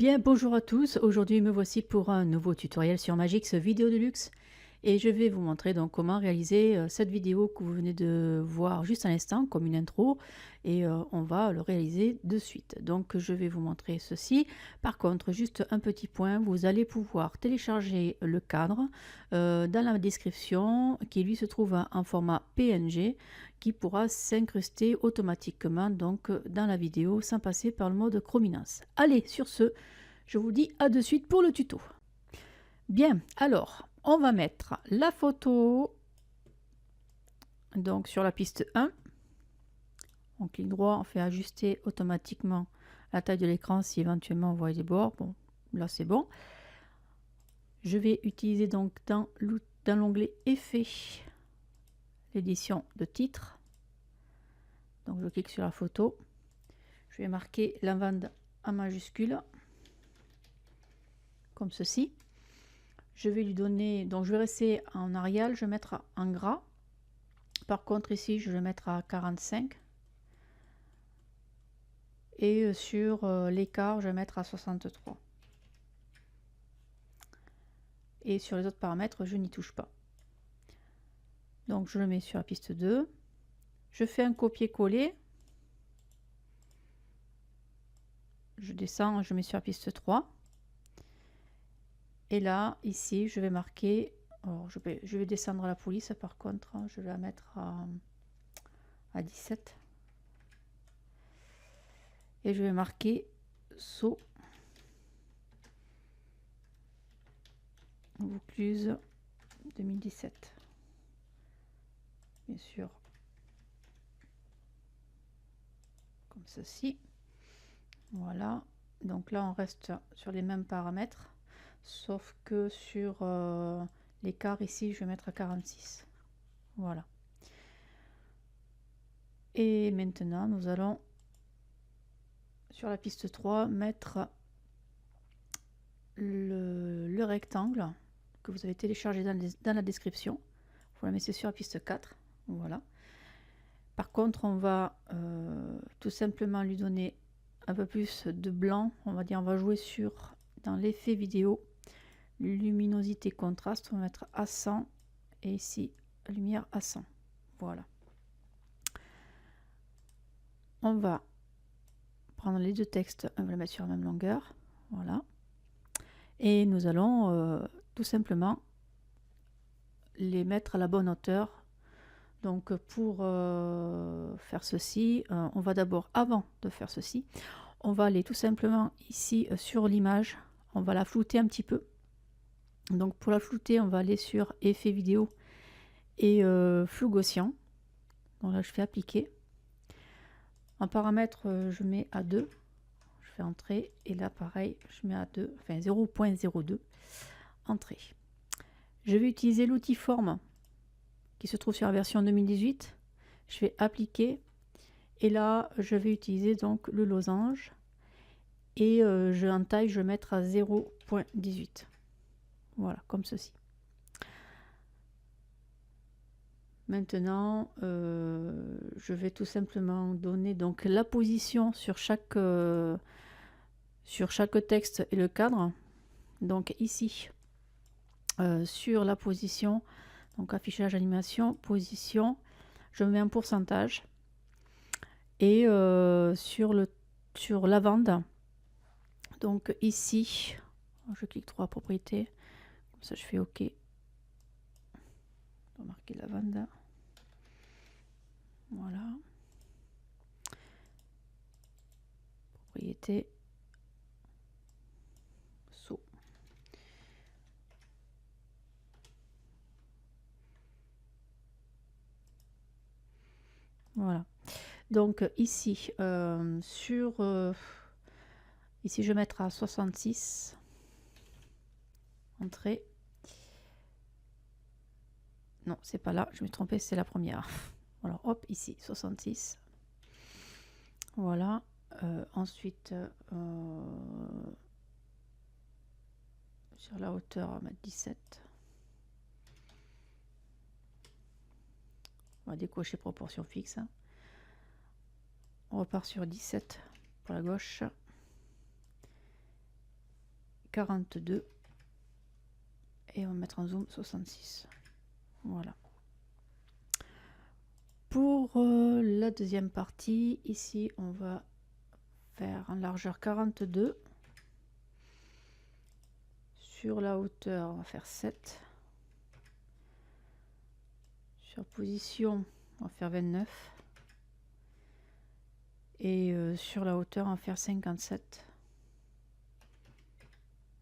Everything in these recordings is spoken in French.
Bien, bonjour à tous. Aujourd'hui, me voici pour un nouveau tutoriel sur Magix Vidéo Deluxe et je vais vous montrer donc comment réaliser cette vidéo que vous venez de voir juste à l'instant comme une intro et on va le réaliser de suite. Donc, je vais vous montrer ceci. Par contre, juste un petit point, vous allez pouvoir télécharger le cadre dans la description qui lui se trouve en format PNG qui pourra s'incruster automatiquement donc dans la vidéo sans passer par le mode Chrominance. Allez, sur ce, je vous dis à de suite pour le tuto. Bien, alors, on va mettre la photo donc sur la piste 1. On clique droit, on fait ajuster automatiquement la taille de l'écran si éventuellement on voit des bords. Bon, là c'est bon. Je vais utiliser donc dans l'onglet Effets l'édition de titre. Donc je clique sur la photo. Je vais marquer lavande en majuscule comme ceci. Je vais lui donner, donc je vais rester en Arial, je vais mettre en gras. Par contre ici je vais mettre à 45 et sur l'écart je vais mettre à 63 et sur les autres paramètres je n'y touche pas. Donc je le mets sur la piste 2, je fais un copier-coller, je descends, je mets sur la piste 3 et là ici je vais marquer, alors je vais descendre la police par contre, je vais la mettre à 17 et je vais marquer saut Vaucluse 2017, bien sûr, comme ceci. Voilà, donc là on reste sur les mêmes paramètres, sauf que sur l'écart ici je vais mettre à 46. Voilà. Et maintenant nous allons sur la piste 3 mettre le rectangle que vous avez téléchargé dans la description. Vous la mettez sur la piste 4. Voilà. Par contre on va tout simplement lui donner un peu plus de blanc. On va dire on va jouer sur dans l'effet vidéo, luminosité contraste, on va mettre à 100 et ici lumière à 100. Voilà. On va prendre les deux textes, on va les mettre sur la même longueur. Voilà. Et nous allons tout simplement les mettre à la bonne hauteur. Donc pour faire ceci, on va d'abord, avant de faire ceci, on va aller tout simplement ici sur l'image, on va la flouter un petit peu. Donc pour la flouter, on va aller sur effet vidéo et flou gaussien. Donc là je fais appliquer. En paramètre, je mets à 2. Je fais entrée et là pareil, je mets à 2, enfin 0.02 entrée. Je vais utiliser l'outil forme qui se trouve sur la version 2018. Je vais appliquer et là je vais utiliser donc le losange et en taille je vais mettre à 0.18. Voilà, comme ceci. Maintenant je vais tout simplement donner donc la position sur chaque texte et le cadre. Donc ici sur la position, donc affichage, animation, position, je mets un pourcentage et sur lavande, donc ici je clique 3 propriétés, comme ça je fais OK. On va marquer lavande, voilà, propriété saut. Voilà, donc ici ici je vais mettre à 66 entrée. Non, c'est pas là, je me suis trompée, c'est la première. Voilà, hop, ici 66. Voilà, ensuite sur la hauteur on va mettre 17. On va décocher proportion fixe. On repart sur 17 pour la gauche. 42 et on va mettre en zoom 66. Voilà. Pour la deuxième partie, ici on va faire en largeur 42. Sur la hauteur, on va faire 7. Sur position, on va faire 29. Et sur la hauteur, on va faire 57.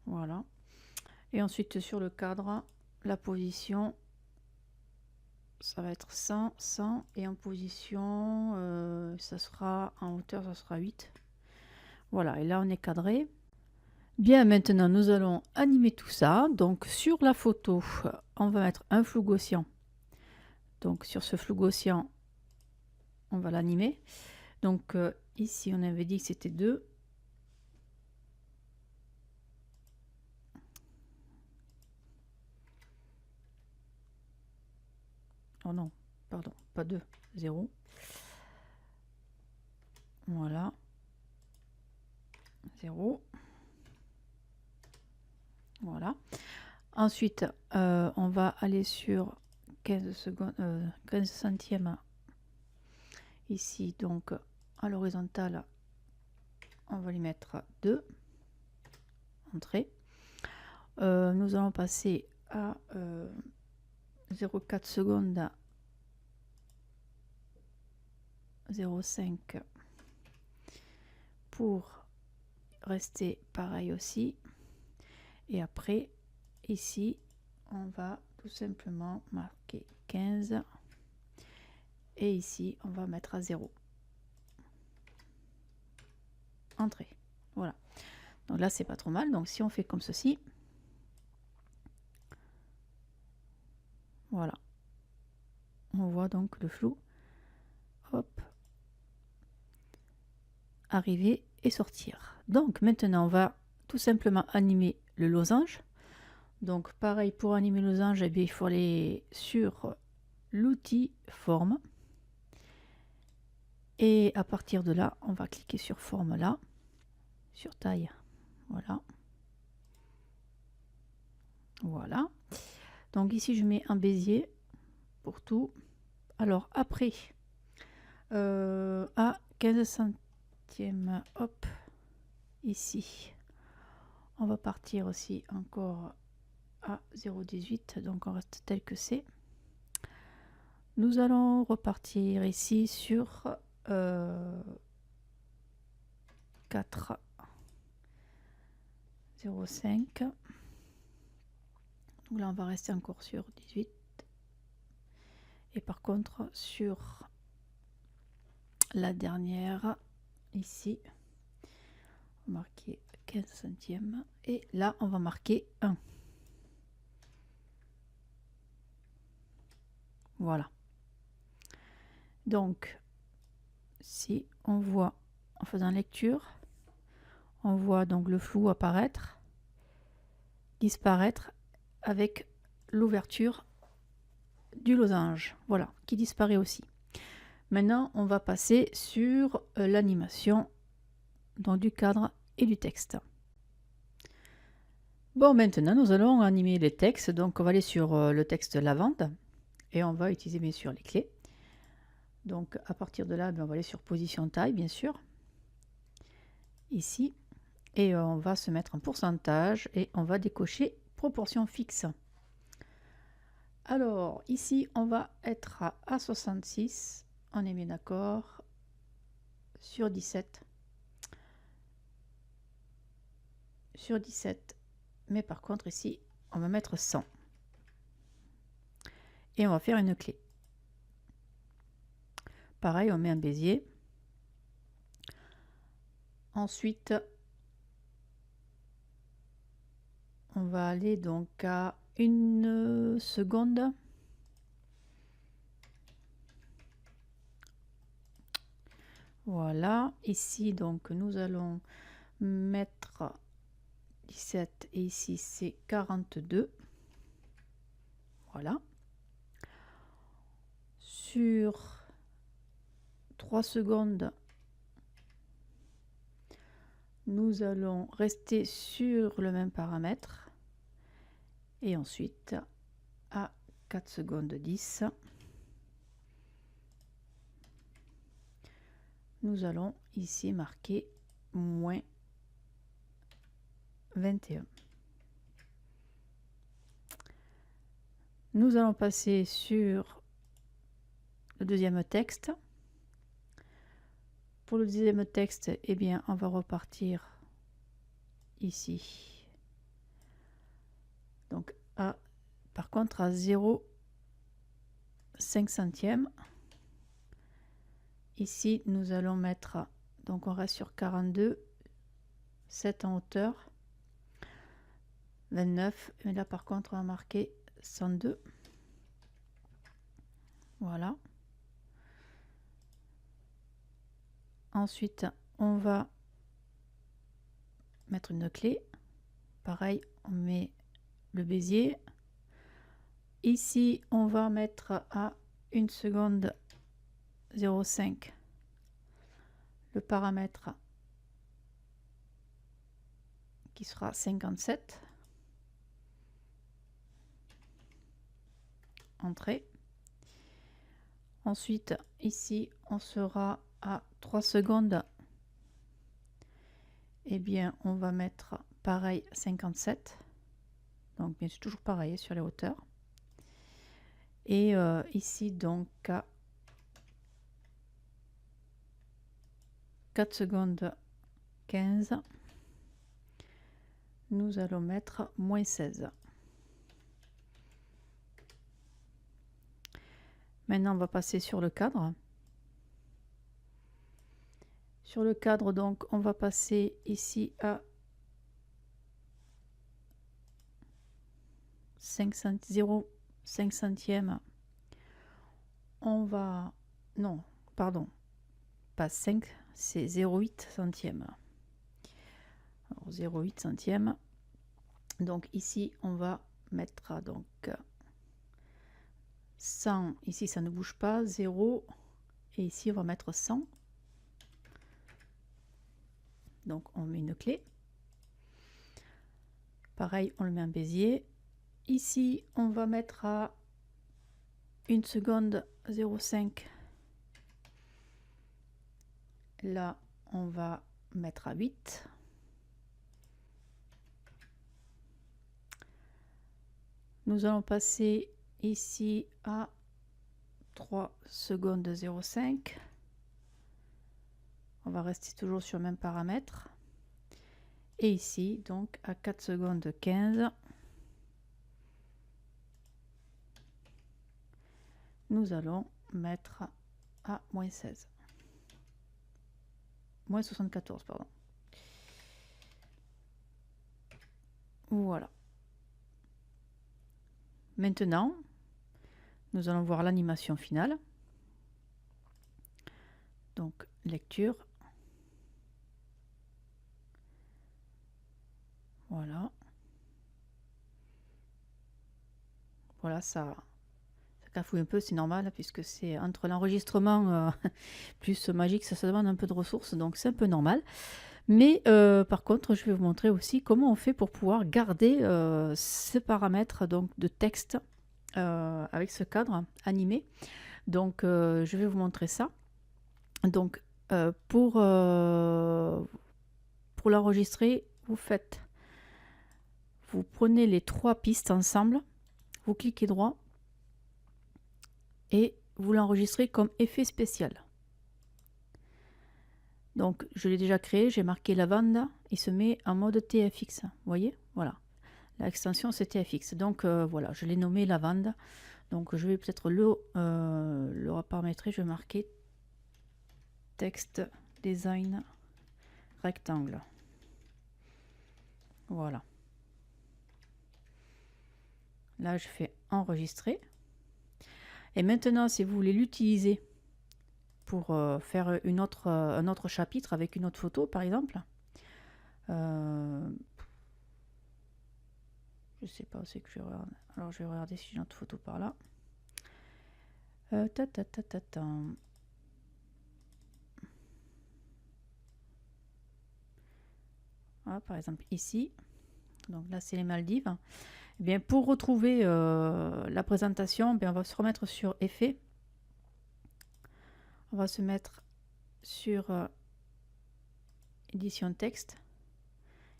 Voilà. Et ensuite, sur le cadre, la position, ça va être 100, 100. Et en position, ça sera en hauteur, ça sera 8. Voilà. Et là, on est cadré. Bien, maintenant, nous allons animer tout ça. Donc, sur la photo, on va mettre un flou gaussien. Donc, sur ce flou gaussien, on va l'animer. Donc, ici, on avait dit que c'était 2. Oh non, pardon, pas 2, 0. Voilà. 0. Voilà. Ensuite, on va aller sur 15 secondes, 15 centièmes ici, donc à l'horizontale, on va lui mettre 2. Entrée. Nous allons passer à 0,4 secondes, 0,5 pour rester pareil aussi. Et après, ici, on va tout simplement marquer 15. Et ici, on va mettre à 0. Entrée. Voilà. Donc là, c'est pas trop mal. Donc si on fait comme ceci, voilà. On voit donc le flou. Hop. Arriver et sortir. Donc maintenant, on va tout simplement animer le losange. Donc pareil, pour animer le losange, eh bien, il faut aller sur l'outil forme. Et à partir de là, on va cliquer sur forme là, sur taille. Voilà. Voilà. Donc ici, je mets un bézier pour tout. Alors après, à 15 centièmes, hop, ici, on va partir aussi encore à 0,18. Donc on reste tel que c'est. Nous allons repartir ici sur 4, 0,5. Donc là, on va rester encore sur 18. Et par contre, sur la dernière, ici, on va marquer 15 centièmes. Et là, on va marquer 1. Voilà. Donc, si on voit, en faisant lecture, on voit donc le flou apparaître, disparaître avec l'ouverture du losange, voilà, qui disparaît aussi. Maintenant, on va passer sur l'animation du cadre et du texte. Bon, maintenant, nous allons animer les textes. Donc, on va aller sur le texte lavande et on va utiliser bien sûr les clés. Donc, à partir de là, on va aller sur position taille, bien sûr, ici, et on va se mettre en pourcentage et on va décocher proportion fixe. Alors, ici, on va être à 66. On est bien d'accord. Sur 17. Sur 17. Mais par contre, ici, on va mettre 100. Et on va faire une clé. Pareil, on met un bézier. Ensuite, on va aller donc à 1 seconde. Voilà. Ici, donc, nous allons mettre 17 et ici, c'est 42. Voilà. Sur 3 secondes, Nous allons rester sur le même paramètre. Et ensuite, à 4 secondes 10, nous allons ici marquer moins 21. Nous allons passer sur le deuxième texte. Pour le deuxième texte, eh bien, on va repartir ici. Donc, par contre, à 0,5 centième. Ici, nous allons mettre, donc on reste sur 42, 7 en hauteur, 29, mais là par contre on va marquer 102. Voilà. Ensuite, on va mettre une clé. Pareil, on met le bézier. Ici, on va mettre à 1 seconde 0,5 le paramètre qui sera 57. Entrée. Ensuite, ici, on sera à 3 secondes. Eh bien, on va mettre pareil 57. Donc, bien sûr, toujours pareil sur les hauteurs. Et ici, donc, à 4 secondes 15, nous allons mettre moins 16. Maintenant, on va passer sur le cadre. Sur le cadre, donc, on va passer ici à 0,5 centième. On va... Non, pardon. Pas 5, c'est 0,8 centième. Alors, 0,8 centième. Donc, ici, on va mettre donc 100. Ici, ça ne bouge pas. 0. Et ici, on va mettre 100. Donc, on met une clé. Pareil, on le met en bézier. Ici, on va mettre à 1 seconde 0,5. Là, on va mettre à 8. Nous allons passer ici à 3 secondes 0,5. On va rester toujours sur le même paramètre. Et ici, donc, à 4 secondes 15, nous allons mettre à moins 16. Moins 74, pardon. Voilà. Maintenant, nous allons voir l'animation finale. Donc, lecture. Voilà. Voilà, ça cafouille un peu, c'est normal, puisque c'est entre l'enregistrement plus Magic, ça demande un peu de ressources, donc c'est un peu normal. Mais par contre, je vais vous montrer aussi comment on fait pour pouvoir garder ces paramètres donc, de texte avec ce cadre animé. Donc, je vais vous montrer ça. Donc, pour l'enregistrer, vous prenez les 3 pistes ensemble, vous cliquez droit et vous l'enregistrez comme effet spécial. Donc, je l'ai déjà créé, j'ai marqué lavande, il se met en mode TFX. Vous voyez, voilà. L'extension c'est TFX. Donc, voilà, je l'ai nommé lavande. Donc, je vais peut-être le reparamétrer. Je vais marquer texte design rectangle. Voilà. Là, je fais enregistrer. Et maintenant, si vous voulez l'utiliser pour faire un autre chapitre avec une autre photo, par exemple, je sais pas où c'est que je regarde. Alors, je vais regarder si j'ai une autre photo par là. Voilà, par exemple ici. Donc là, c'est les Maldives. Eh bien, pour retrouver la présentation, bien, on va se remettre sur Effet. On va se mettre sur Édition texte.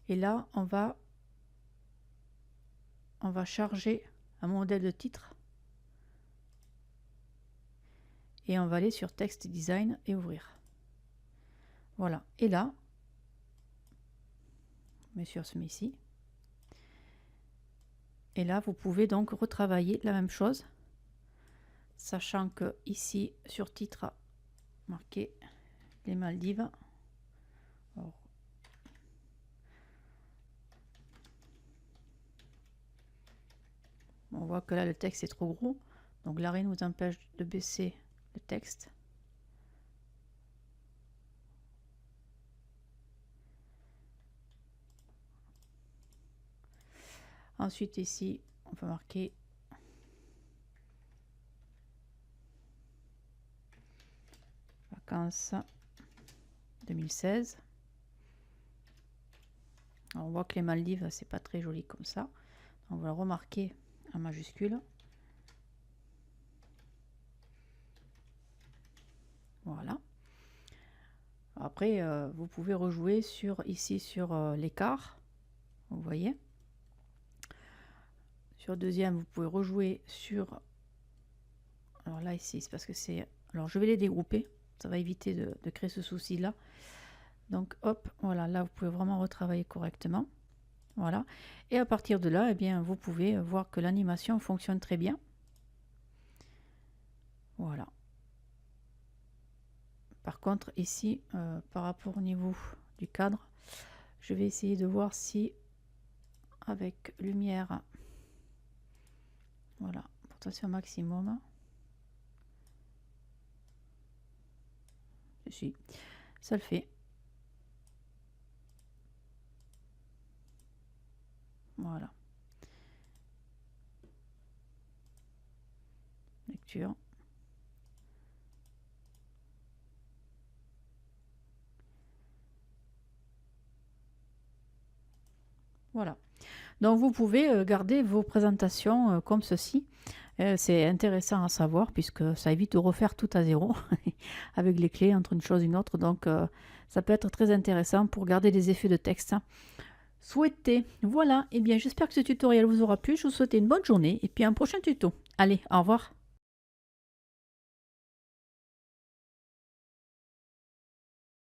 Et là, on va charger un modèle de titre. Et on va aller sur Texte Design et ouvrir. Voilà. Et là, on met sur celui-ci. Et là, vous pouvez donc retravailler la même chose, sachant que ici, sur titre, marqué les Maldives. Alors, on voit que là, le texte est trop gros. Donc l'arrêt nous empêche de baisser le texte. Ensuite, ici, on peut marquer vacances 2016. Alors, on voit que les Maldives, c'est pas très joli comme ça. On va le remarquer en majuscule. Voilà. Après, vous pouvez rejouer ici sur l'écart. Vous voyez. Sur deuxième, vous pouvez rejouer sur... Alors là, ici, c'est parce que c'est... Alors, je vais les dégrouper. Ça va éviter de créer ce souci-là. Donc, hop, voilà. Là, vous pouvez vraiment retravailler correctement. Voilà. Et à partir de là, eh bien, vous pouvez voir que l'animation fonctionne très bien. Voilà. Par contre, ici, par rapport au niveau du cadre, je vais essayer de voir si, avec lumière, voilà, rotation maximum, si, ça le fait. Voilà. Lecture. Voilà. Donc vous pouvez garder vos présentations comme ceci. C'est intéressant à savoir puisque ça évite de refaire tout à zéro avec les clés entre une chose et une autre. Donc ça peut être très intéressant pour garder des effets de texte souhaités. Voilà, et bien j'espère que ce tutoriel vous aura plu. Je vous souhaite une bonne journée et puis un prochain tuto. Allez, au revoir.